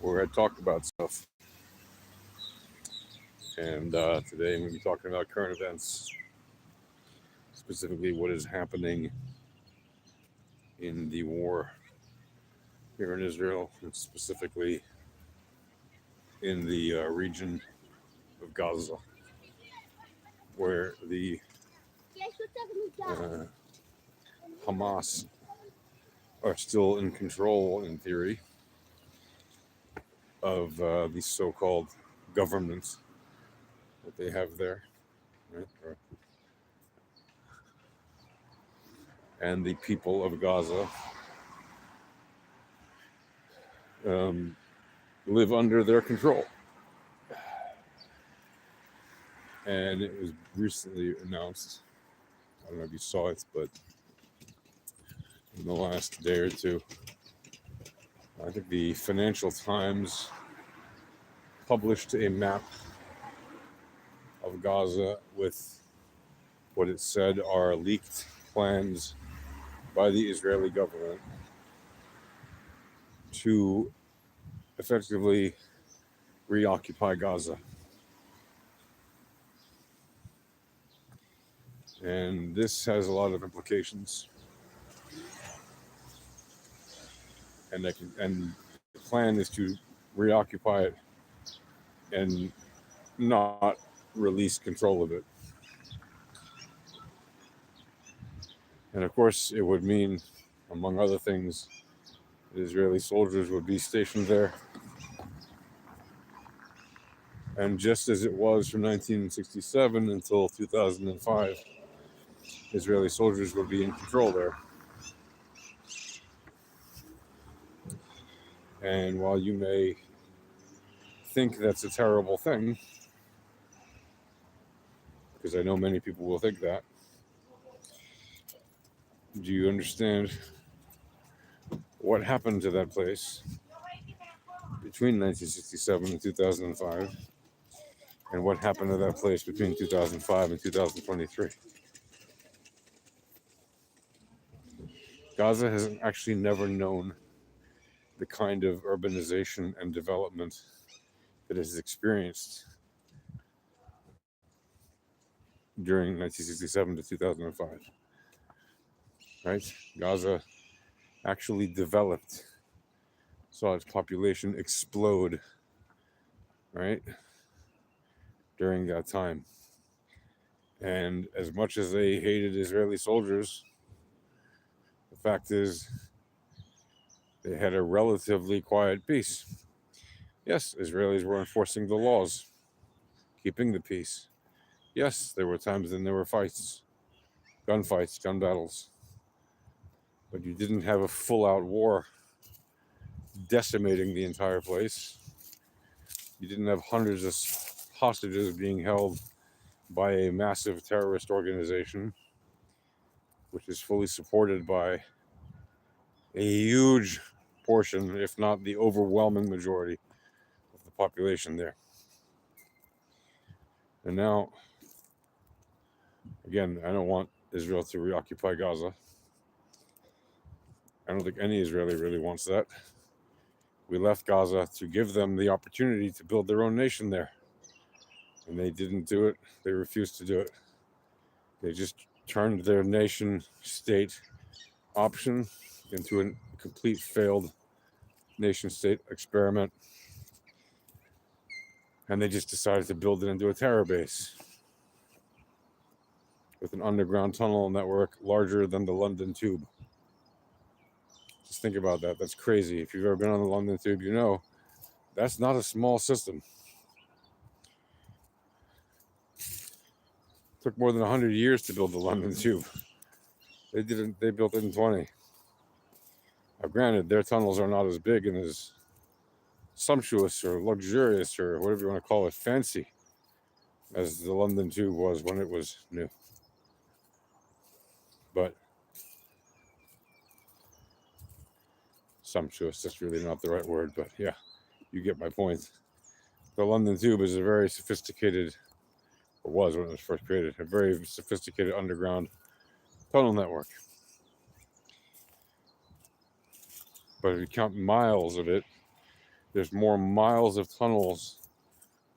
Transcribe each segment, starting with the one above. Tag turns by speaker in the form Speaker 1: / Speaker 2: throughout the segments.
Speaker 1: where I talk about stuff. And today I'm going to be talking about current events, specifically what is happening in the war here in Israel, and specifically in the region of Gaza, where the uh, Hamas are still in control, in theory, of the so-called government that they have there, right? And the people of Gaza um, live under their control. And it was recently announced, I don't know if you saw it, but in the last day or two, I think the Financial Times published a map of Gaza with what it said are leaked plans by the Israeli government to effectively reoccupy Gaza. And this has a lot of implications. And the plan is to reoccupy it and not release control of it. And of course, it would mean, among other things, Israeli soldiers would be stationed there. And just as it was from 1967 until 2005, Israeli soldiers would be in control there. And while you may think that's a terrible thing, because I know many people will think that, do you understand what happened to that place between 1967 and 2005? And what happened to that place between 2005 and 2023? Gaza has actually never known the kind of urbanization and development that it has experienced during 1967 to 2005. Right? Gaza actually developed, saw its population explode, right, during that time. And as much as they hated Israeli soldiers, the fact is they had a relatively quiet peace. Yes, Israelis were enforcing the laws, keeping the peace. Yes, there were times when there were fights, gunfights, gun battles. But you didn't have a full-out war decimating the entire place. You didn't have hundreds of hostages being held by a massive terrorist organization, which is fully supported by a huge portion, if not the overwhelming majority, of the population there. And now, again, I don't want Israel to reoccupy Gaza. I don't think any Israeli really wants that. We left Gaza to give them the opportunity to build their own nation there. And they didn't do it. They refused to do it. They just turned their nation state option into a complete failed nation state experiment. And they just decided to build it into a terror base with an underground tunnel network larger than the London Tube. Just think about that. That's crazy. If you've ever been on the London Tube, you know that's not a small system. It took more than 100 years to build the London Tube. They built it in 20. Now, granted, their tunnels are not as big and as sumptuous or luxurious or whatever you want to call it, fancy, as the London Tube was when it was new. But sumptuous, that's really not the right word, but yeah, you get my point. The London Tube is a very sophisticated, or was when it was first created, a very sophisticated underground tunnel network. But if you count miles of it, There's more miles of tunnels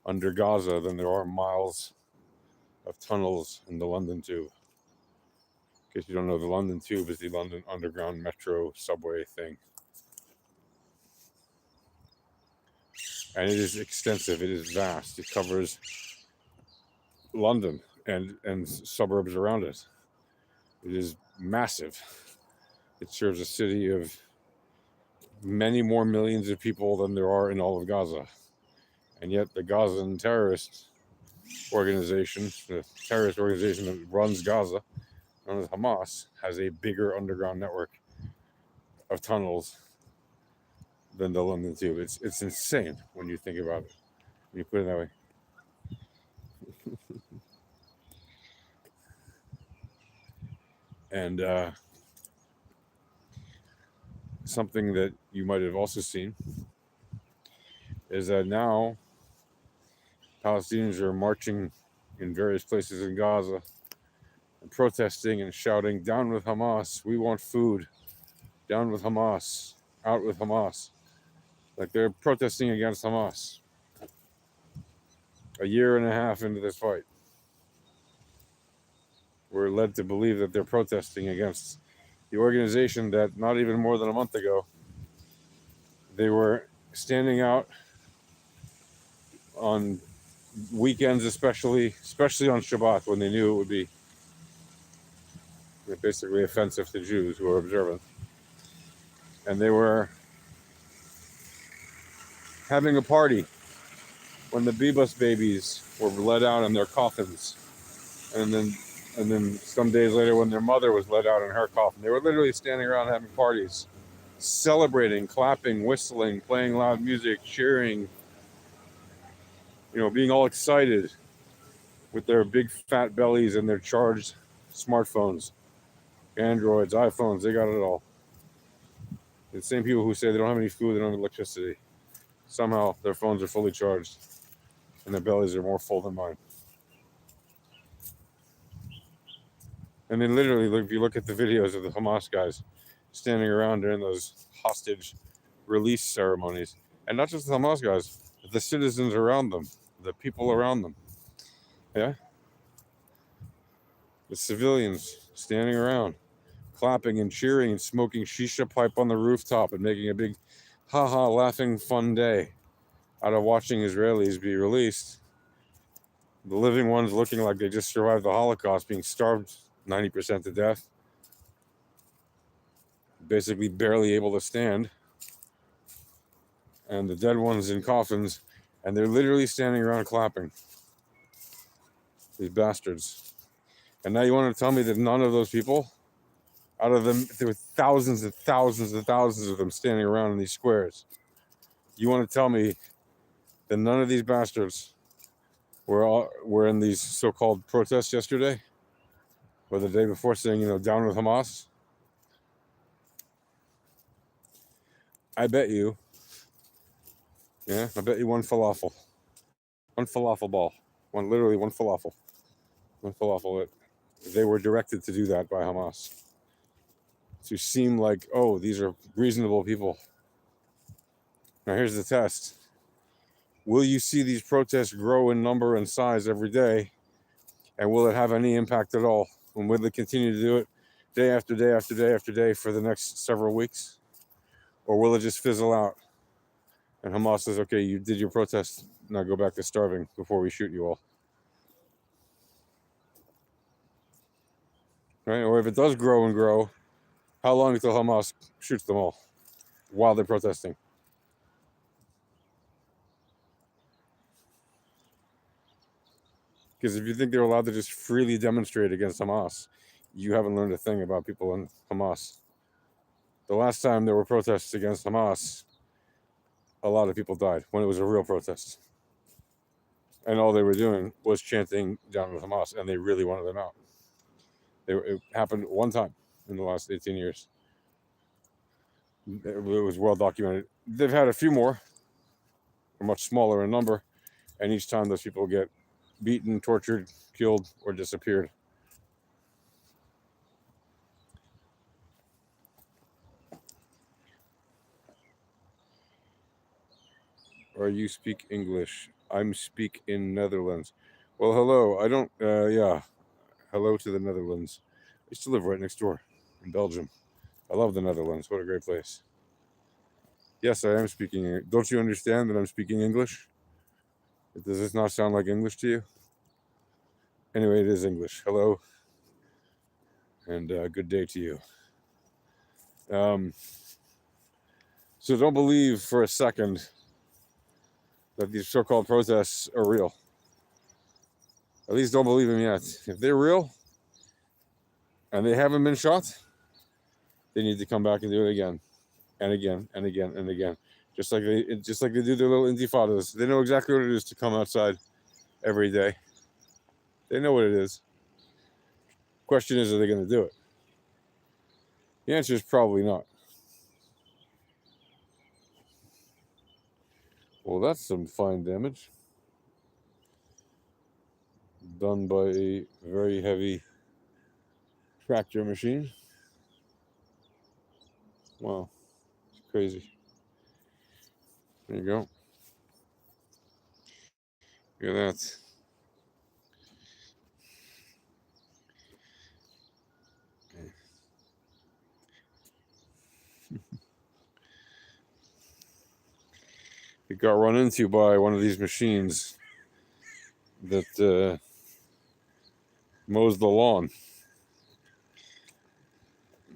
Speaker 1: under Gaza than there are miles of tunnels in the London Tube. In case you don't know, the London Tube is the London Underground Metro subway thing. And it is extensive, it is vast. It covers London and suburbs around it. It is massive. It serves a city of many more millions of people than there are in all of Gaza. And yet the Gazan terrorist organization, the terrorist organization that runs Gaza, known as Hamas, has a bigger underground network of tunnels than the London Tube. It's insane when you think about it, when you put it that way. And something that you might have also seen is that now Palestinians are marching in various places in Gaza and protesting and shouting, "Down with Hamas, we want food. Down with Hamas, out with Hamas." Like they're protesting against Hamas a year and a half into this fight. We're led to believe that they're protesting against the organization that not even more than a month ago, they were standing out on weekends, especially on Shabbat, when they knew it would be basically offensive to Jews who are observant. And they were having a party when the Bebus babies were let out in their coffins. And then some days later when their mother was let out in her coffin. They were literally standing around having parties, celebrating, clapping, whistling, playing loud music, cheering, being all excited with their big fat bellies and their charged smartphones, Androids, iPhones, they got it all. The same people who say they don't have any food, they don't have electricity. Somehow their phones are fully charged and their bellies are more full than mine. And then literally, if you look at the videos of the Hamas guys standing around during those hostage release ceremonies, and not just the Hamas guys, the citizens around them, the people around them, yeah? The civilians standing around, clapping and cheering and smoking shisha pipe on the rooftop and making a big ha-ha laughing fun day out of watching Israelis be released. The living ones looking like they just survived the Holocaust, being starved 90% to death, basically barely able to stand, and the dead ones in coffins, and they're literally standing around clapping. These bastards. And now you want to tell me that none of those people, out of them, there were thousands and thousands and thousands of them standing around in these squares. You want to tell me that none of these bastards were in these so-called protests yesterday or the day before, saying, down with Hamas? I bet you one falafel ball, literally one falafel that they were directed to do that by Hamas, to seem like, oh, these are reasonable people. Now here's the test. Will you see these protests grow in number and size every day? And will it have any impact at all? And will they continue to do it day after day after day after day for the next several weeks? Or will it just fizzle out? And Hamas says, okay, you did your protest, now go back to starving before we shoot you all. Right? Or if it does grow and grow, how long until Hamas shoots them all while they're protesting? Because if you think they're allowed to just freely demonstrate against Hamas, you haven't learned a thing about people in Hamas. The last time there were protests against Hamas, a lot of people died when it was a real protest. And all they were doing was chanting down with Hamas, and they really wanted them out. It happened one time in the last 18 years. It was well documented. They've had a few more, much smaller in number, and each time those people get beaten, tortured, killed, or disappeared. or you speak English? I'm speak in Netherlands. Well, hello. I don't. Yeah. Hello to the Netherlands. I used to live right next door in Belgium. I love the Netherlands. What a great place. Yes, I am speaking. Don't you understand that I'm speaking English? Does this not sound like English to you? Anyway, it is English. Hello, and good day to you. Um, so don't believe for a second that these so-called protests are real. At least don't believe them yet. If they're real and they haven't been shot, they need to come back and do it again and again and again and again. Just like they do their little intifadas. They know exactly what it is to come outside every day. They know what it is. Question is, are they going to do it? The answer is probably not. Well, that's some fine damage done by a very heavy tractor machine. Wow, it's crazy. There you go. Look at that. It got run into by one of these machines that mows the lawn.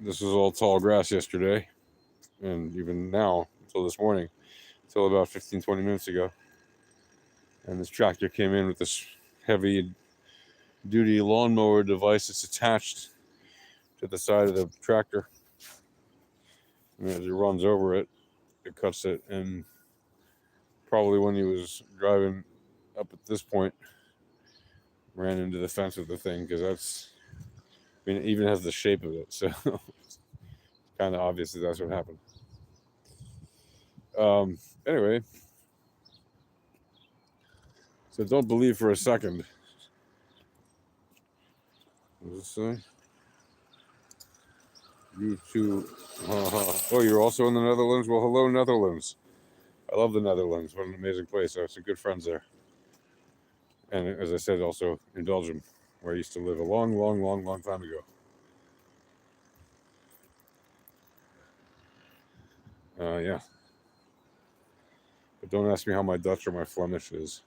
Speaker 1: This was all tall grass yesterday, and even now, until this morning, until about 15, 20 minutes ago. And this tractor came in with this heavy duty lawnmower device that's attached to the side of the tractor. And as it runs over it, it cuts it. And probably when he was driving up at this point, ran into the fence with the thing, because it even has the shape of it. So it's kind of obvious that that's what happened. Anyway, so don't believe for a second. What does it say? You too. Oh, you're also in the Netherlands? Well, hello, Netherlands. I love the Netherlands. What an amazing place. I have some good friends there. And as I said, also in Belgium, where I used to live a long, long, long, long time ago. Yeah. But don't ask me how my Dutch or my Flemish is.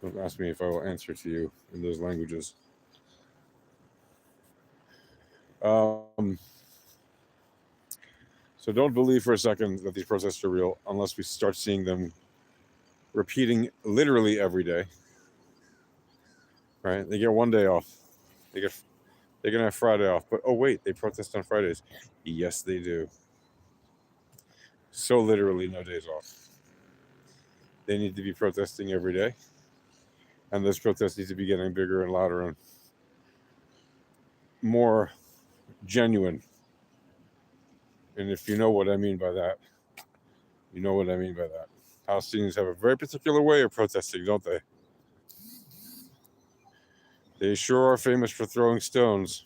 Speaker 1: Don't ask me if I will answer to you in those languages. So don't believe for a second that these protests are real unless we start seeing them repeating literally every day. Right? They get one day off. They're gonna have Friday off. But oh wait, they protest on Fridays. Yes, they do. So literally no days off. They need to be protesting every day. And those protests need to be getting bigger and louder and more genuine. And if you know what I mean by that, you know what I mean by that. Palestinians have a very particular way of protesting, don't they? They sure are famous for throwing stones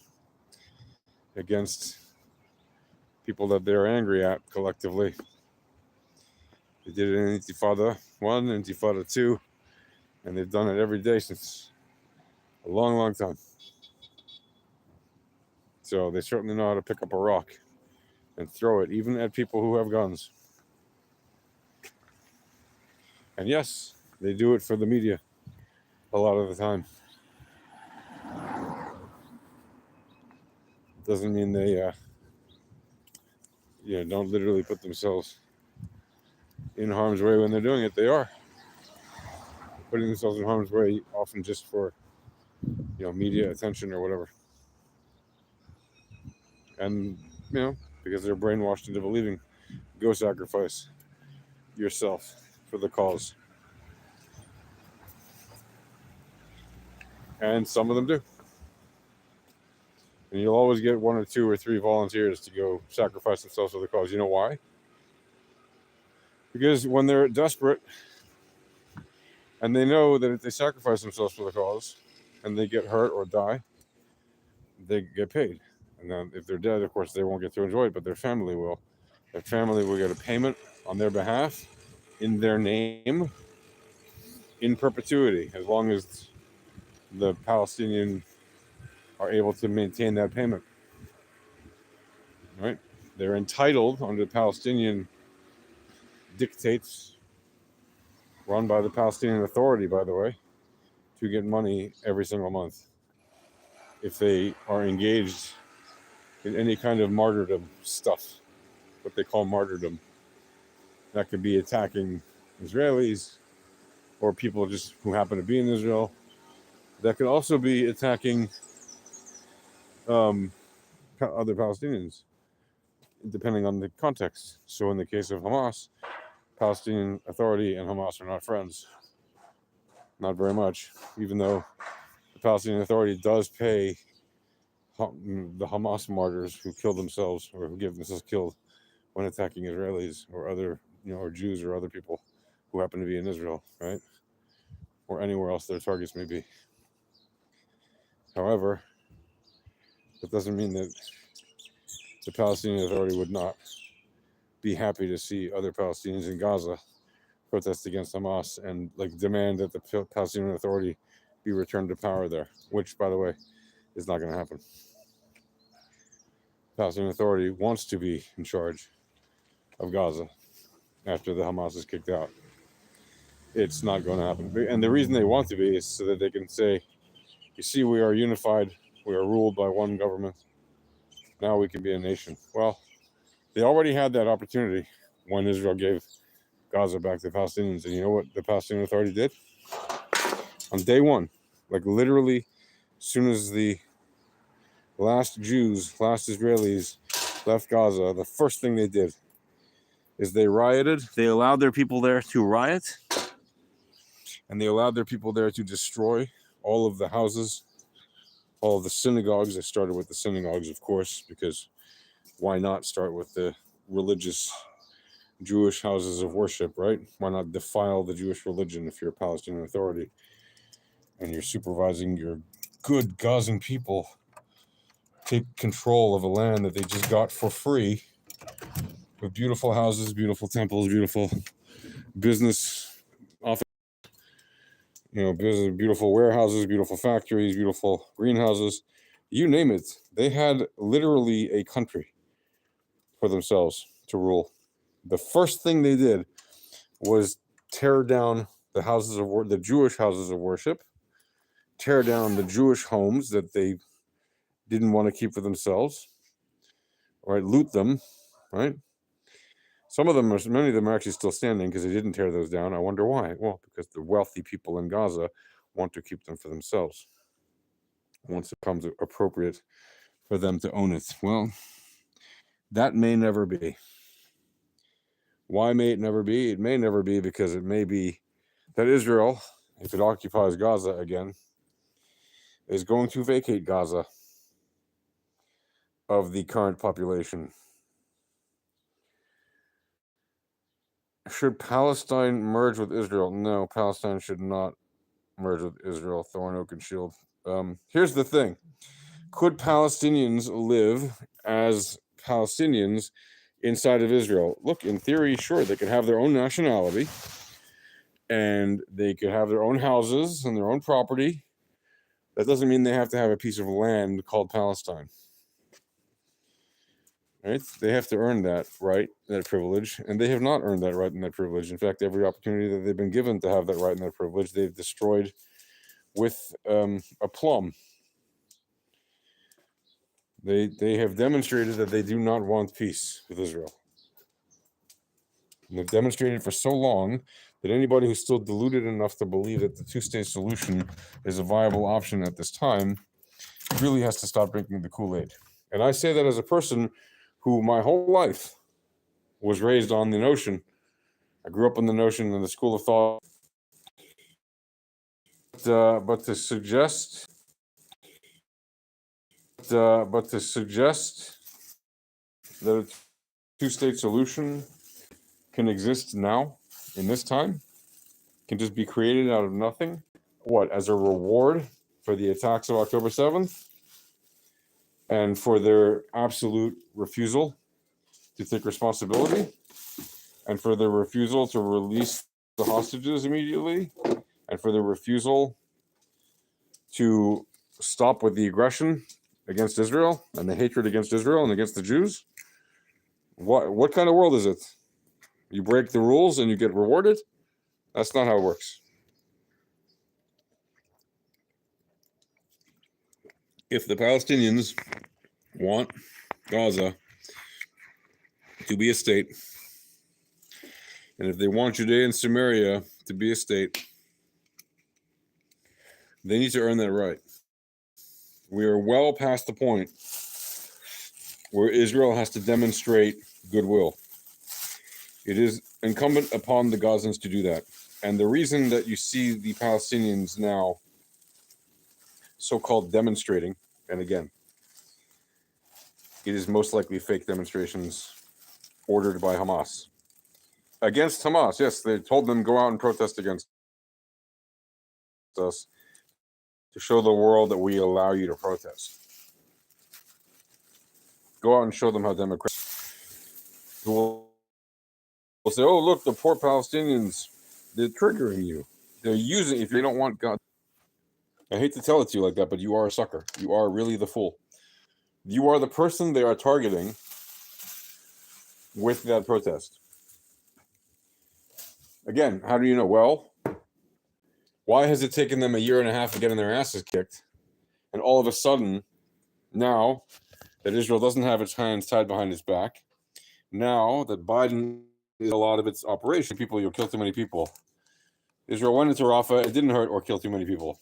Speaker 1: against people that they're angry at collectively. They did it in Intifada 1, Intifada 2, and they've done it every day since a long, long time. So they certainly know how to pick up a rock and throw it, even at people who have guns. And yes, they do it for the media a lot of the time. Doesn't mean they don't literally put themselves in harm's way when they're doing it. They are putting themselves in harm's way, often just for media attention or whatever. And because they're brainwashed into believing, go sacrifice yourself for the cause. And some of them do. And you'll always get 1 or 2 or 3 volunteers to go sacrifice themselves for the cause. You know why? Because when they're desperate and they know that if they sacrifice themselves for the cause and they get hurt or die, they get paid. And then if they're dead, of course, they won't get to enjoy it, but their family will. Their family will get a payment on their behalf, in their name in perpetuity, as long as the Palestinian are able to maintain that payment. Right? They're entitled under the Palestinian dictates, run by the Palestinian Authority, by the way, to get money every single month if they are engaged in any kind of martyrdom stuff, what they call martyrdom. That could be attacking Israelis or people just who happen to be in Israel. That could also be attacking other Palestinians, depending on the context. So in the case of Hamas, Palestinian Authority and Hamas are not friends. Not very much, even though the Palestinian Authority does pay the Hamas martyrs who kill themselves or who get themselves killed when attacking Israelis or other, or Jews or other people who happen to be in Israel, right? Or anywhere else their targets may be. However, that doesn't mean that the Palestinian Authority would not be happy to see other Palestinians in Gaza protest against Hamas and demand that the Palestinian Authority be returned to power there, which, by the way, is not going to happen. The Palestinian Authority wants to be in charge of Gaza after the Hamas is kicked out. It's not going to happen. And the reason they want to be is so that they can say, you see, we are unified. We are ruled by one government. Now we can be a nation. Well, they already had that opportunity when Israel gave Gaza back to the Palestinians. And you know what the Palestinian Authority did? On day one, literally, as soon as the last Jews, last Israelis left Gaza, the first thing they did is they rioted. They allowed their people there to riot. And they allowed their people there to destroy all of the houses, all of the synagogues. They started with the synagogues, of course, because why not start with the religious Jewish houses of worship, right? Why not defile the Jewish religion if you're a Palestinian Authority and you're supervising your good Gazan people take control of a land that they just got for free with beautiful houses, beautiful temples, beautiful business office, beautiful warehouses, beautiful factories, beautiful greenhouses, you name it. They had literally a country for themselves to rule. The first thing they did was tear down the Jewish houses of worship, tear down the Jewish homes that they didn't want to keep for themselves, right? Loot them, right? Many of them are actually still standing because they didn't tear those down. I wonder why. Well, because the wealthy people in Gaza want to keep them for themselves once it becomes appropriate for them to own it. Well, that may never be. Why may it never be? It may never be because it may be that Israel, if it occupies Gaza again, is going to vacate Gaza of the current population. Should Palestine merge with Israel? No, Palestine should not merge with Israel. Thorn, Oak, and Shield. Here's the thing. Could Palestinians live as Palestinians inside of Israel? Look, in theory, sure, they could have their own nationality and they could have their own houses and their own property. That doesn't mean they have to have a piece of land called Palestine. Right? They have to earn that right, that privilege, and they have not earned that right and that privilege. In fact, every opportunity that they've been given to have that right and that privilege, they've destroyed with aplomb. They have demonstrated that they do not want peace with Israel. And they've demonstrated for so long that anybody who's still deluded enough to believe that the two-state solution is a viable option at this time really has to stop drinking the Kool-Aid. And I say that as a person who my whole life was raised on the notion. I grew up on the notion in the school of thought. But to suggest that a two-state solution can exist now in this time, can just be created out of nothing, what, as a reward for the attacks of October 7th and for their absolute refusal to take responsibility, and for their refusal to release the hostages immediately, and for their refusal to stop with the aggression against Israel and the hatred against Israel and against the Jews. What kind of world is it? You break the rules and you get rewarded? That's not how it works. If the Palestinians want Gaza to be a state, and if they want Judea and Samaria to be a state, they need to earn that right. We are well past the point where Israel has to demonstrate goodwill. It is incumbent upon the Gazans to do that. And the reason that you see the Palestinians now so-called demonstrating, and again, it is most likely fake demonstrations ordered by Hamas. Against Hamas, yes, they told them go out and protest against us to show the world that we allow you to protest. Go out and show them how democrats who will say, oh, look, the poor Palestinians, they're triggering you. They're using, if they don't want God. I hate to tell it to you like that, but you are a sucker. You are really the fool. You are the person they are targeting with that protest. Again, how do you know? Well, why has it taken them a year and a half of getting their asses kicked? And all of a sudden, now that Israel doesn't have its hands tied behind its back, now that Biden is a lot of its operation, people, you'll kill too many people. Israel went into Rafah, it didn't hurt or kill too many people.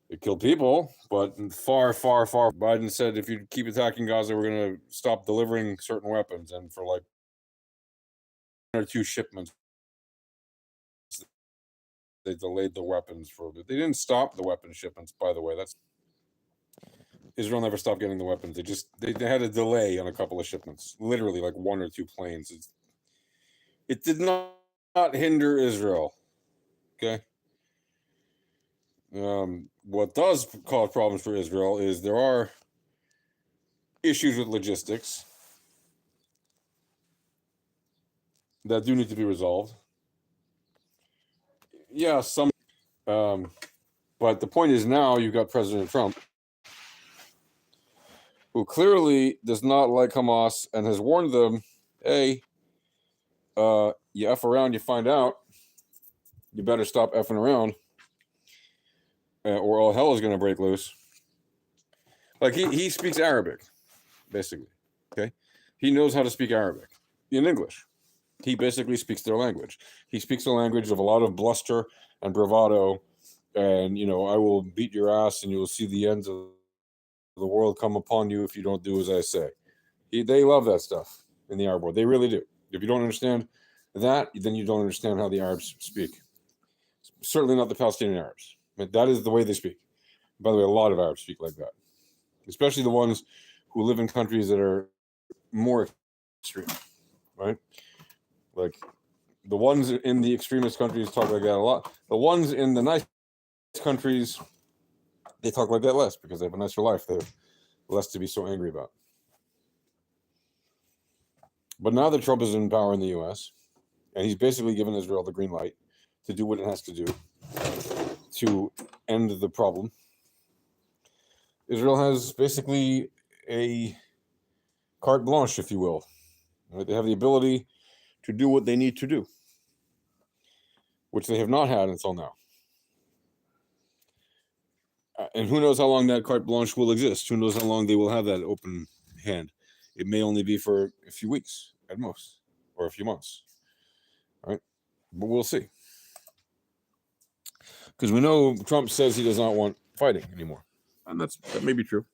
Speaker 1: It killed people, but far, far, far. Biden said if you keep attacking Gaza, we're going to stop delivering certain weapons. And for like 1 or 2 shipments, they delayed the weapons for a bit. They didn't stop the weapon shipments, by the way. That's Israel never stopped getting the weapons. They had a delay on a couple of shipments, literally like 1 or 2 planes. It did not hinder Israel. Okay. What does cause problems for Israel is there are issues with logistics that do need to be resolved. Yeah, some. But the point is now you've got President Trump, who clearly does not like Hamas and has warned them, hey, you F around, you find out. You better stop effing around, or all hell is going to break loose. Like he speaks Arabic, basically. Okay, he knows how to speak Arabic in English. He basically speaks their language. He speaks the language of a lot of bluster and bravado, and I will beat your ass, and you will see the ends of the world come upon you if you don't do as I say. They love that stuff in the Arab world. They really do. If you don't understand that, then you don't understand how the Arabs speak. Certainly not the Palestinian Arabs. But that is the way they speak. By the way, a lot of Arabs speak like that, especially the ones who live in countries that are more extreme, right? Like the ones in the extremist countries talk like that a lot. The ones in the nice countries, they talk like that less because they have a nicer life. They have less to be so angry about. But now that Trump is in power in the U.S., and he's basically given Israel the green light to do what it has to do to end the problem, Israel has basically a carte blanche, if you will. Right? They have the ability to do what they need to do, which they have not had until now. And who knows how long that carte blanche will exist? Who knows how long they will have that open hand? It may only be for a few weeks at most, or a few months, right? But we'll see. Because we know Trump says he does not want fighting anymore. And that may be true.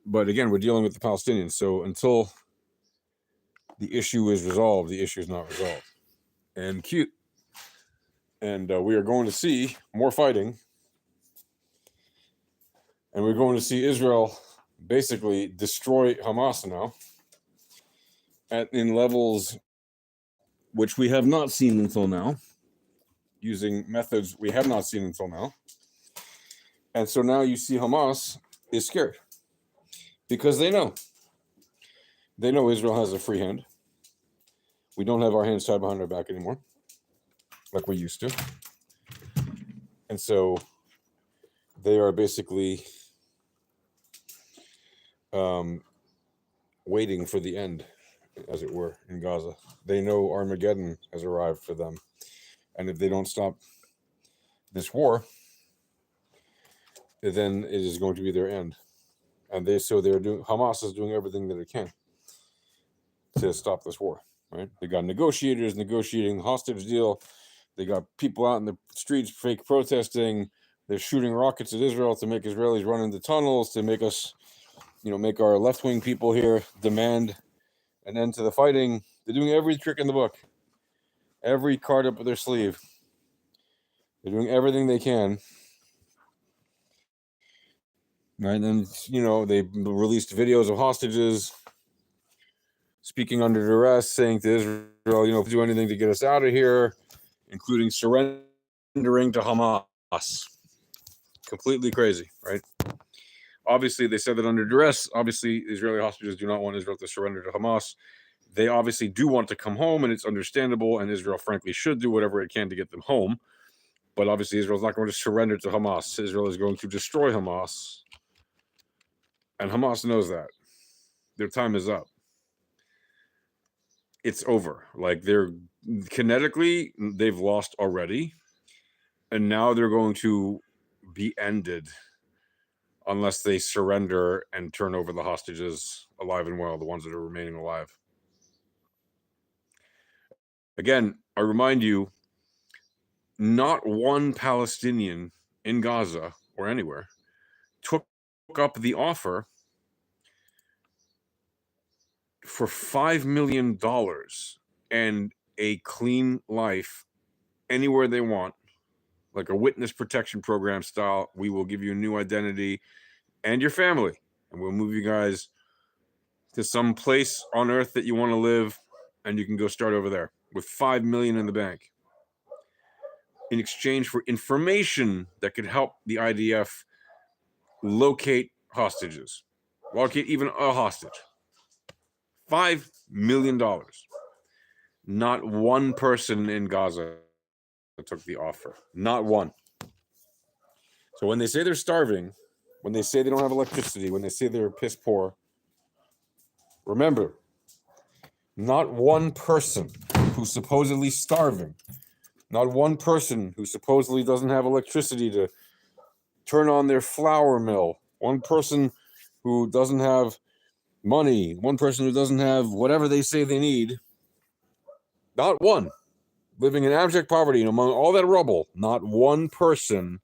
Speaker 1: But again, we're dealing with the Palestinians. So until the issue is resolved, the issue is not resolved. And cute. And we are going to see more fighting. And we're going to see Israel basically destroy Hamas now in levels which we have not seen until now, using methods we have not seen until now. And so now you see Hamas is scared because they know Israel has a free hand. We don't have our hands tied behind our back anymore, like we used to. And so they are basically waiting for the end, as it were, in Gaza. They know Armageddon has arrived for them. And if they don't stop this war, then it is going to be their end. And Hamas is doing everything that it can to stop this war, right? They got negotiators negotiating the hostage deal. They got people out in the streets fake protesting. They're shooting rockets at Israel to make Israelis run into tunnels, to make us, make our left-wing people here demand an end to the fighting. They're doing every trick in the book, every card up their sleeve. They're doing everything they can. Right, and they released videos of hostages speaking under duress, saying to Israel, do anything to get us out of here, including surrendering to Hamas. Completely crazy, right? Obviously, they said that under duress. Obviously, Israeli hostages do not want Israel to surrender to Hamas. They obviously do want to come home, and it's understandable, and Israel, frankly, should do whatever it can to get them home. But obviously, Israel is not going to surrender to Hamas. Israel is going to destroy Hamas. And Hamas knows that. Their time is up. It's over. Like, they're kinetically, they've lost already. And now they're going to be ended unless they surrender and turn over the hostages alive and well, the ones that are remaining alive. Again, I remind you, not one Palestinian in Gaza or anywhere took up the offer for $5 million and a clean life anywhere they want, like a witness protection program style. We will give you a new identity and your family, and we'll move you guys to some place on earth that you want to live, and you can go start over there with $5 million in the bank in exchange for information that could help the IDF locate hostages, locate even a hostage. $5 million. Not one person in Gaza took the offer. Not one. So when they say they're starving, when they say they don't have electricity, when they say they're piss poor, remember, not one person who's supposedly starving, not one person who supposedly doesn't have electricity to turn on their flour mill, one person who doesn't have money, one person who doesn't have whatever they say they need, not one, living in abject poverty and among all that rubble, not one person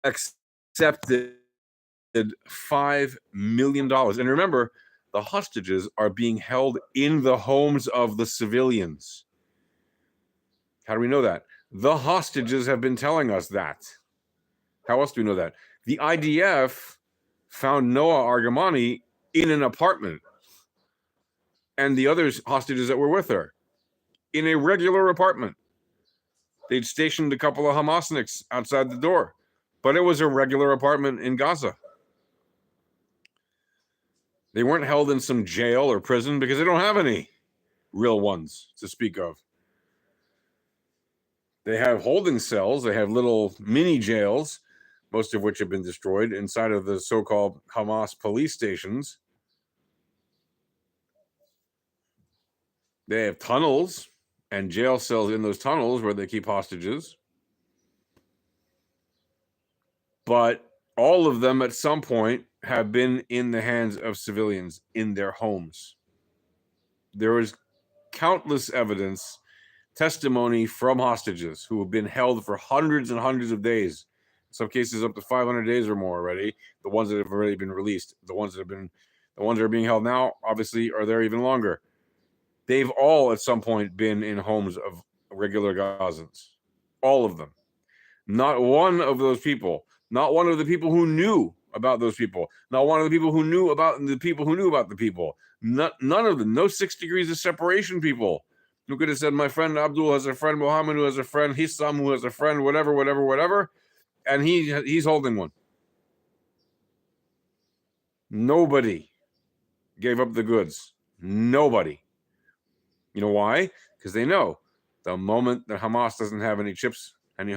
Speaker 1: accepted $5 million. And remember, the hostages are being held in the homes of the civilians. How do we know that? The hostages have been telling us that. How else do we know that? The IDF found Noah Argamani in an apartment, and the other hostages that were with her in a regular apartment. They'd stationed a couple of Hamasniks outside the door, but it was a regular apartment in Gaza. They weren't held in some jail or prison because they don't have any real ones to speak of. They have holding cells. They have little mini jails, most of which have been destroyed inside of the so-called Hamas police stations. They have tunnels and jail cells in those tunnels where they keep hostages. But all of them at some point have been in the hands of civilians in their homes. There is countless evidence, testimony from hostages who have been held for hundreds and hundreds of days, in some cases up to 500 days or more already. The ones that have already been released, the ones that are being held now, obviously, are there even longer. They've all at some point been in homes of regular Gazans. All of them. Not one of those people, not one of the people who knew about those people, not one of the people who knew about the people who knew about the people. None of them. No 6 degrees of separation people who could have said, my friend Abdul has a friend, Mohammed who has a friend, Hissam who has a friend, whatever, and he's holding one. Nobody gave up the goods. Nobody. You know why? Because they know the moment that Hamas doesn't have any chips, any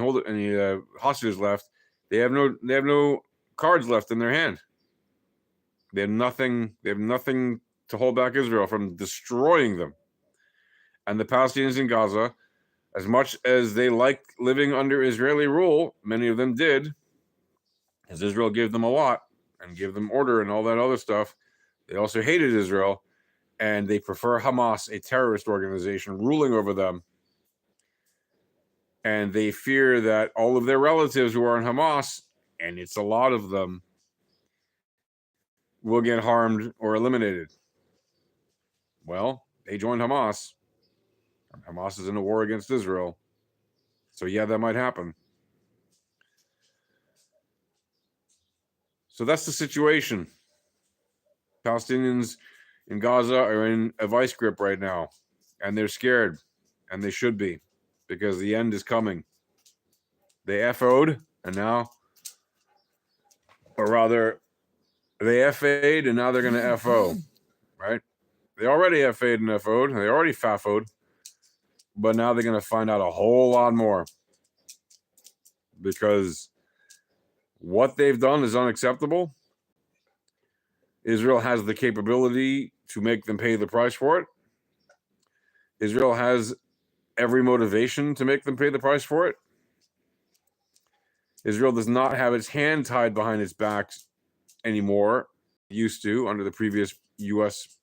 Speaker 1: hostages left, they have no cards left in their hand. They have nothing. They have nothing to hold back Israel from destroying them. And the Palestinians in Gaza, as much as they liked living under Israeli rule, many of them did, as Israel gave them a lot and gave them order and all that other stuff. They also hated Israel, and they prefer Hamas, a terrorist organization, ruling over them. And they fear that all of their relatives who are in Hamas, and it's a lot of them, will get harmed or eliminated. Well, they joined Hamas. Hamas is in a war against Israel. So yeah, that might happen. So that's the situation. Palestinians in Gaza are in a vice grip right now, and they're scared, and they should be, because the end is coming. They FO'd, and now, or rather, they FA'd, and now they're going to FO, right? They already FA'd and FO'd, they already FAFO'd, but now they're going to find out a whole lot more, because what they've done is unacceptable. Israel has the capability to make them pay the price for it. Israel has every motivation to make them pay the price for it. Israel does not have its hand tied behind its back anymore, used to under the previous U.S.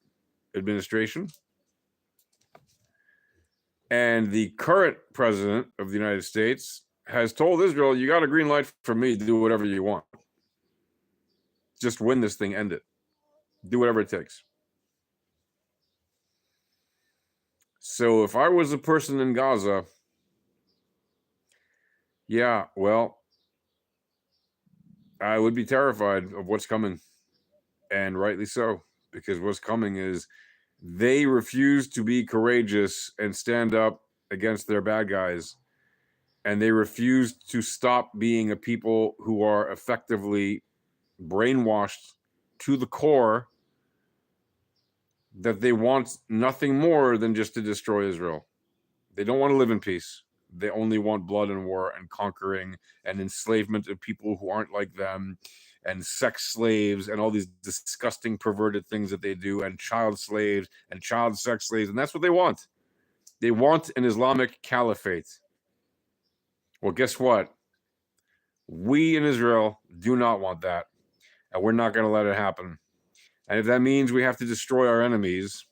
Speaker 1: administration. And the current president of the United States has told Israel, you got a green light for me to do whatever you want. Just win this thing, end it. Do whatever it takes. So if I was a person in Gaza, yeah, well, I would be terrified of what's coming. And rightly so, because what's coming is they refuse to be courageous and stand up against their bad guys. And they refuse to stop being a people who are effectively brainwashed to the core that they want nothing more than just to destroy Israel. They don't want to live in peace. They only want blood and war and conquering and enslavement of people who aren't like them, and sex slaves and all these disgusting perverted things that they do, and child slaves and child sex slaves. And that's what they want. They want an Islamic caliphate. Well, guess what? We in Israel do not want that. And we're not going to let it happen. And if that means we have to destroy our enemies,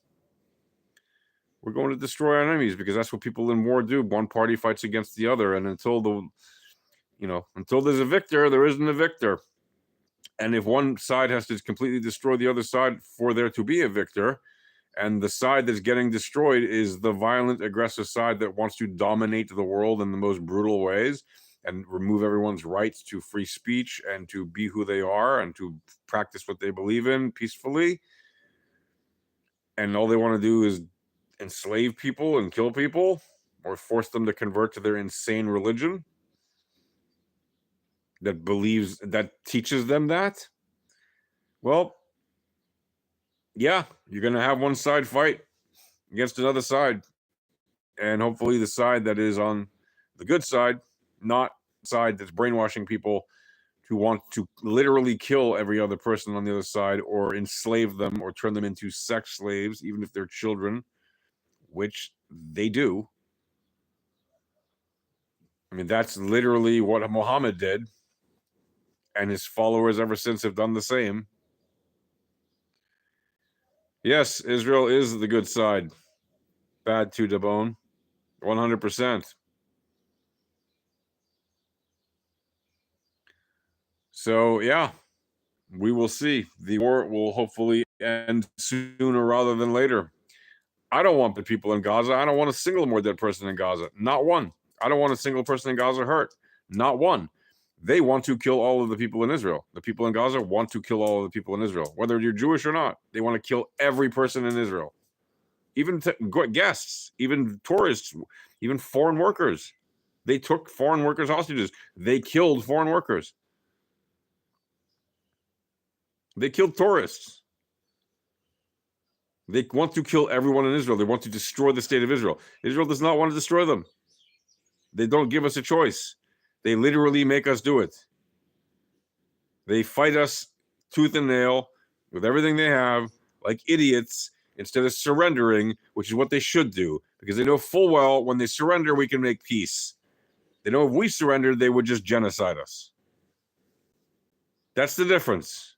Speaker 1: we're going to destroy our enemies, because that's what people in war do. One party fights against the other. And until there's a victor, there isn't a victor. And if one side has to completely destroy the other side for there to be a victor, and the side that's getting destroyed is the violent, aggressive side that wants to dominate the world in the most brutal ways and remove everyone's rights to free speech and to be who they are and to practice what they believe in peacefully, and all they want to do is enslave people and kill people or force them to convert to their insane religion that teaches them that, well, yeah, you're going to have one side fight against another side. And hopefully the side that is on the good side, not side that's brainwashing people to want to literally kill every other person on the other side or enslave them or turn them into sex slaves, even if they're children, which they do. I mean, that's literally what Muhammad did. And his followers ever since have done the same. Yes, Israel is the good side. Bad to the bone. 100%. So, yeah, we will see. The war will hopefully end sooner rather than later. I don't want the people in Gaza. I don't want a single more dead person in Gaza. Not one. I don't want a single person in Gaza hurt. Not one. They want to kill all of the people in Israel. The people in Gaza want to kill all of the people in Israel, whether you're Jewish or not. They want to kill every person in Israel, even guests, even tourists, even foreign workers. They took foreign workers hostages. They killed foreign workers. They killed tourists. They want to kill everyone in Israel. They want to destroy the state of Israel. Israel does not want to destroy them. They don't give us a choice. They literally make us do it. They fight us tooth and nail with everything they have, like idiots, instead of surrendering, which is what they should do, because they know full well when they surrender, we can make peace. They know if we surrendered, they would just genocide us. That's the difference.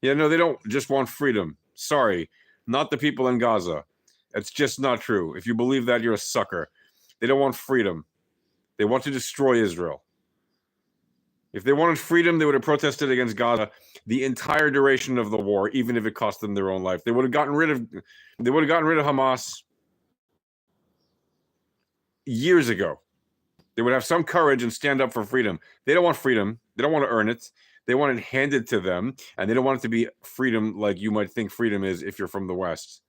Speaker 1: Yeah, no, they don't just want freedom. Sorry, not the people in Gaza. That's just not true. If you believe that, you're a sucker. They don't want freedom. They want to destroy Israel. If they wanted freedom, they would have protested against Gaza the entire duration of the war, even if it cost them their own life. They would have gotten rid of Hamas years ago. They would have some courage and stand up for freedom. They don't want freedom. They don't want to earn it. They want it handed to them, and they don't want it to be freedom like you might think freedom is if you're from the West.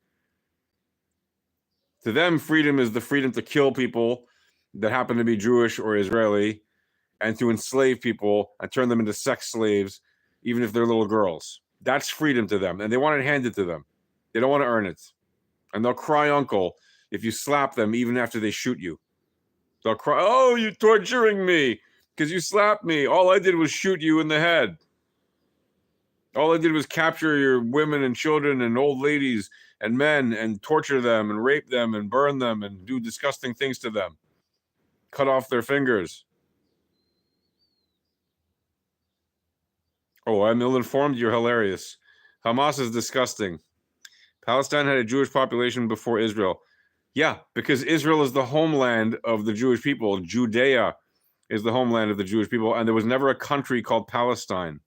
Speaker 1: To them, freedom is the freedom to kill people that happen to be Jewish or Israeli, and to enslave people and turn them into sex slaves, even if they're little girls. That's freedom to them, and they want it handed to them. They don't want to earn it. And they'll cry uncle if you slap them, even after they shoot you. They'll cry, oh, you're torturing me because you slapped me. All I did was shoot you in the head. All I did was capture your women and children and old ladies and men and torture them and rape them and burn them and do disgusting things to them. Cut off their fingers. Oh, I'm ill-informed? You're hilarious. Hamas is disgusting. Palestine had a Jewish population before Israel. Yeah, because Israel is the homeland of the Jewish people. Judea is the homeland of the Jewish people, and there was never a country called Palestine.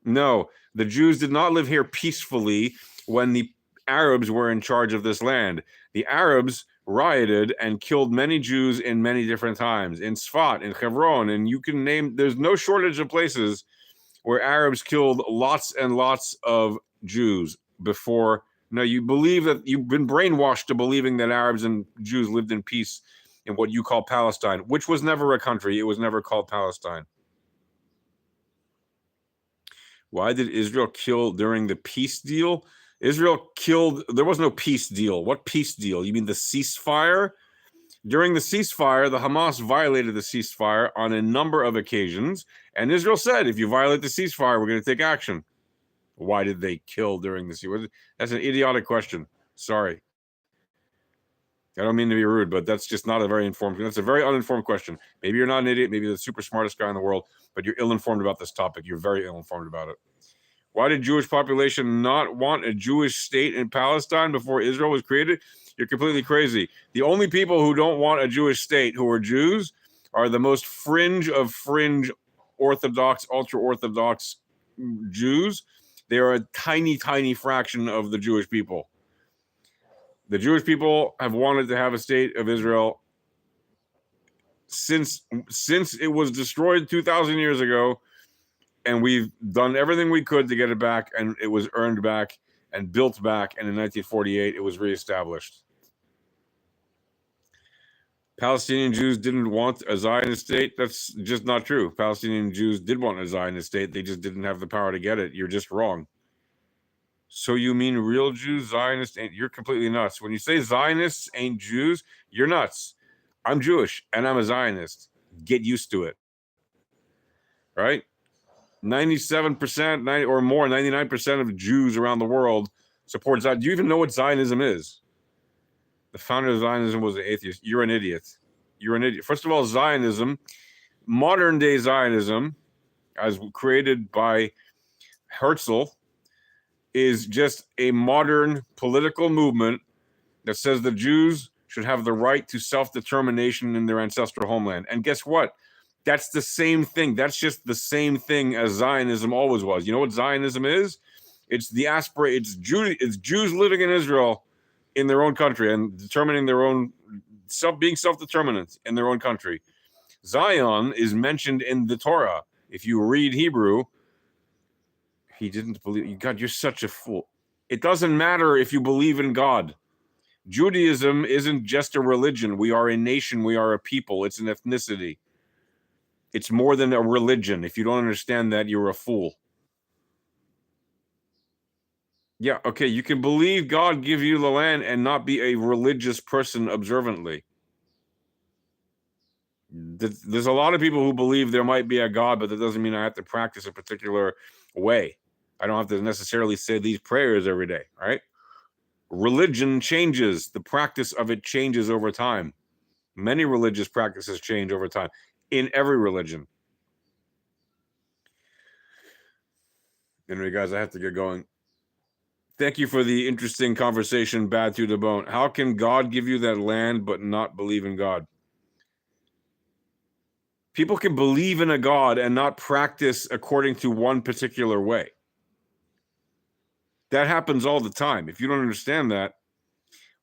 Speaker 1: No, the Jews did not live here peacefully when the Arabs were in charge of this land. The Arabs rioted and killed many Jews in many different times, in Sfat, in Hebron, and you can name, there's no shortage of places where Arabs killed lots and lots of Jews before. No, you believe that you've been brainwashed to believing that Arabs and Jews lived in peace in what you call Palestine, which was never a country. It was never called Palestine. Why did Israel kill during the peace deal? Israel killed, there was no peace deal. What peace deal? You mean the ceasefire? During the ceasefire, the Hamas violated the ceasefire on a number of occasions, and Israel said, if you violate the ceasefire, we're going to take action. Why did they kill during the ceasefire? That's an idiotic question. Sorry. I don't mean to be rude, but that's just not a very informed, that's a very uninformed question. Maybe you're not an idiot, maybe you're the super smartest guy in the world, but you're ill-informed about this topic. You're very ill-informed about it. Why did Jewish population not want a Jewish state in Palestine before Israel was created? You're completely crazy. The only people who don't want a Jewish state who are Jews are the most fringe of fringe Orthodox, ultra-Orthodox Jews. They are a tiny, tiny fraction of the Jewish people. The Jewish people have wanted to have a state of Israel since it was destroyed 2,000 years ago, and we've done everything we could to get it back, and it was earned back and built back, and in 1948 it was reestablished. Palestinian Jews didn't want a Zionist state. That's just not true. Palestinian Jews did want a Zionist state. They just didn't have the power to get it. You're just wrong. So you mean real Jews, Zionists, you're completely nuts. When you say Zionists ain't Jews, you're nuts. I'm Jewish and I'm a Zionist. Get used to it. Right? 97%, 90 or more, 99% of Jews around the world support Zionism. Do you even know what Zionism is? The founder of Zionism was an atheist. You're an idiot. You're an idiot. First of all, Zionism, modern day Zionism, as created by Herzl, is just a modern political movement that says the Jews should have the right to self-determination in their ancestral homeland. And guess what? That's the same thing. That's just the same thing as Zionism always was. You know what Zionism is? It's the it's Jews living in Israel in their own country and determining their own, being self-determinant in their own country. Zion is mentioned in the Torah. If you read Hebrew, he didn't believe. God, you're such a fool. It doesn't matter if you believe in God. Judaism isn't just a religion. We are a nation. We are a people. It's an ethnicity. It's more than a religion. If you don't understand that, you're a fool. Yeah, okay, you can believe God give you the land and not be a religious person observantly. There's a lot of people who believe there might be a God, but that doesn't mean I have to practice a particular way. I don't have to necessarily say these prayers every day, right? Religion changes. The practice of it changes over time. Many religious practices change over time in every religion. Anyway, guys, I have to get going. Thank you for the interesting conversation, Bad to the Bone. How can God give you that land but not believe in God? People can believe in a God and not practice according to one particular way. That happens all the time. If you don't understand that,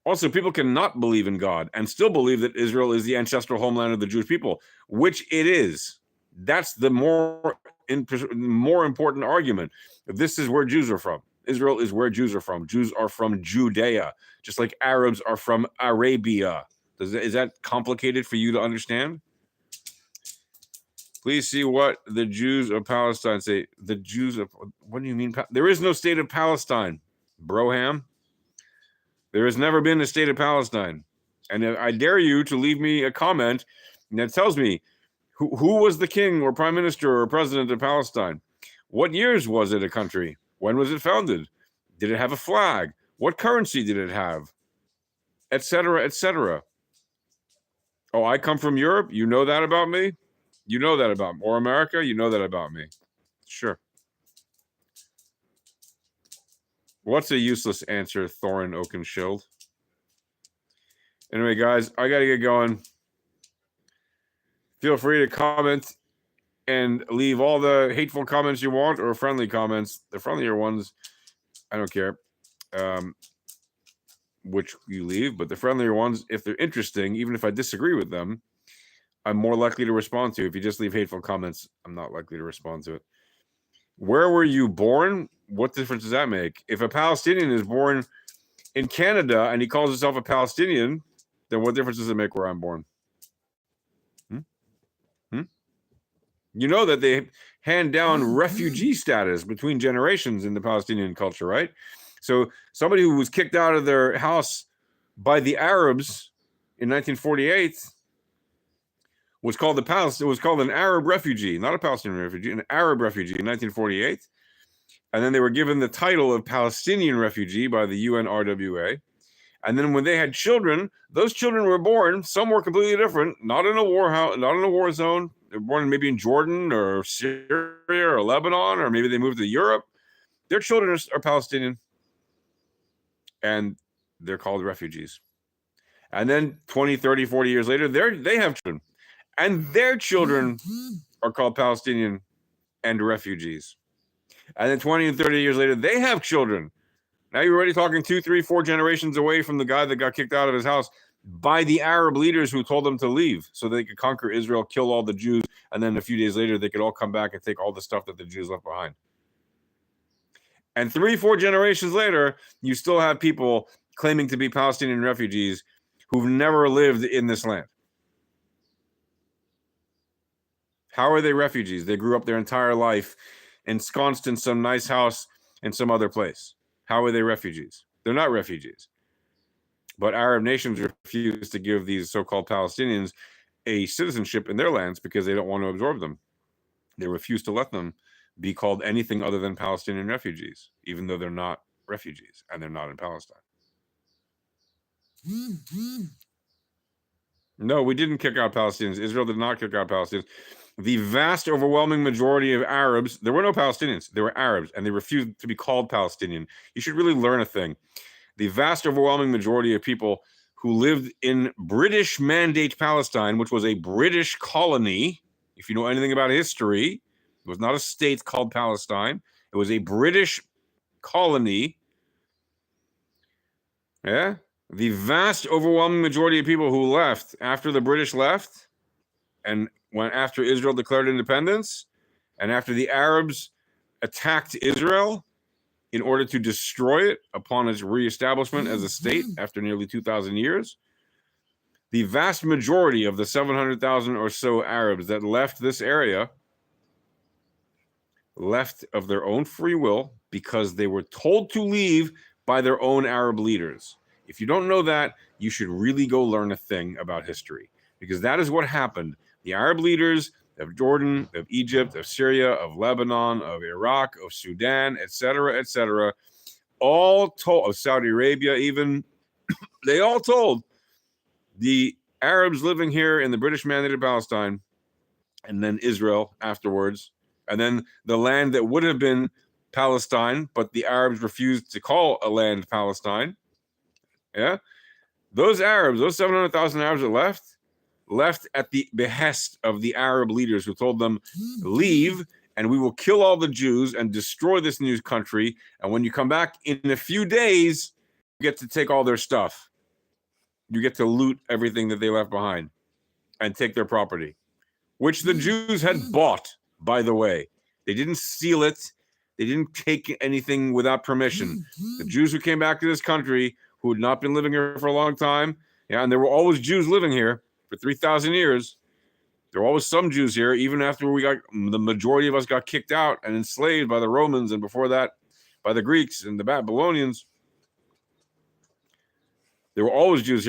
Speaker 1: also people can not believe in God and still believe that Israel is the ancestral homeland of the Jewish people, which it is. That's the more important argument. This is where Jews are from. Israel is where Jews are from. Jews are from Judea, just like Arabs are from Arabia. Is that complicated for you to understand? Please see what the Jews of Palestine say. The Jews of, what do you mean? There is no state of Palestine, Broham. There has never been a state of Palestine. And I dare you to leave me a comment that tells me who was the king or prime minister or president of Palestine? What years was it a country? When was it founded? Did it have a flag? What currency did it have? Etc., etc. Oh, I come from Europe? You know that about me? You know that about me. Or America? You know that about me. Sure. What's a useless answer, Thorin Oakenshield? Anyway, guys, I got to get going. Feel free to comment and leave all the hateful comments you want or friendly comments. The friendlier ones, I don't care which you leave, but the friendlier ones, if they're interesting, even if I disagree with them, I'm more likely to respond to. If you just leave hateful comments, I'm not likely to respond to it. Where were you born? What difference does that make? If a Palestinian is born in Canada and he calls himself a Palestinian, then what difference does it make where I'm born? You know that they hand down refugee status between generations in the Palestinian culture, right? So somebody who was kicked out of their house by the Arabs in 1948 was called an Arab refugee, not a Palestinian refugee, an Arab refugee in 1948. And then they were given the title of Palestinian refugee by the UNRWA. And then when they had children, those children were born. Some were completely different, not in a war house, not in a war zone. They were born maybe in Jordan or Syria or Lebanon, or maybe they moved to Europe. Their children are Palestinian, and they're called refugees. And then 20, 30, 40 years later, they have children, and their children are called Palestinian and refugees. And then 20 and 30 years later, they have children. Now you're already talking 2, 3, 4 generations away from the guy that got kicked out of his house by the Arab leaders who told them to leave so they could conquer Israel, kill all the Jews, and then a few days later, they could all come back and take all the stuff that the Jews left behind. And 3, 4 generations later, you still have people claiming to be Palestinian refugees who've never lived in this land. How are they refugees? They grew up their entire life ensconced in some nice house in some other place. How are they refugees? They're not refugees. But Arab nations refuse to give these so-called Palestinians a citizenship in their lands because they don't want to absorb them. They refuse to let them be called anything other than Palestinian refugees, even though they're not refugees and they're not in Palestine. No, we didn't kick out Palestinians. Israel did not kick out Palestinians. The vast overwhelming majority of Arabs, there were no Palestinians, there were Arabs, and they refused to be called Palestinian. You should really learn a thing. The vast overwhelming majority of people who lived in British Mandate Palestine, which was a British colony, if you know anything about history, it was not a state called Palestine. It was a British colony. Yeah. The vast overwhelming majority of people who left after the British left and went after Israel declared independence and after the Arabs attacked Israel in order to destroy it upon its reestablishment as a state after nearly 2,000 years, the vast majority of the 700,000 or so Arabs that left this area left of their own free will because they were told to leave by their own Arab leaders. If you don't know that, you should really go learn a thing about history, because that is what happened. The Arab leaders of Jordan, of Egypt, of Syria, of Lebanon, of Iraq, of Sudan, etc., all told, of Saudi Arabia even, they all told the Arabs living here in the British mandated Palestine, and then Israel afterwards, and then the land that would have been Palestine, but the Arabs refused to call a land Palestine. Yeah, those Arabs, those 700,000 Arabs that left at the behest of the Arab leaders who told them, leave, and we will kill all the Jews and destroy this new country. And when you come back in a few days, you get to take all their stuff. You get to loot everything that they left behind and take their property, which the Jews had bought, by the way. They didn't steal it. They didn't take anything without permission. The Jews who came back to this country, who had not been living here for a long time, yeah, and there were always Jews living here for 3,000 years. There were always some Jews here, even after the majority of us got kicked out and enslaved by the Romans, and before that, by the Greeks and the Babylonians. There were always Jews here.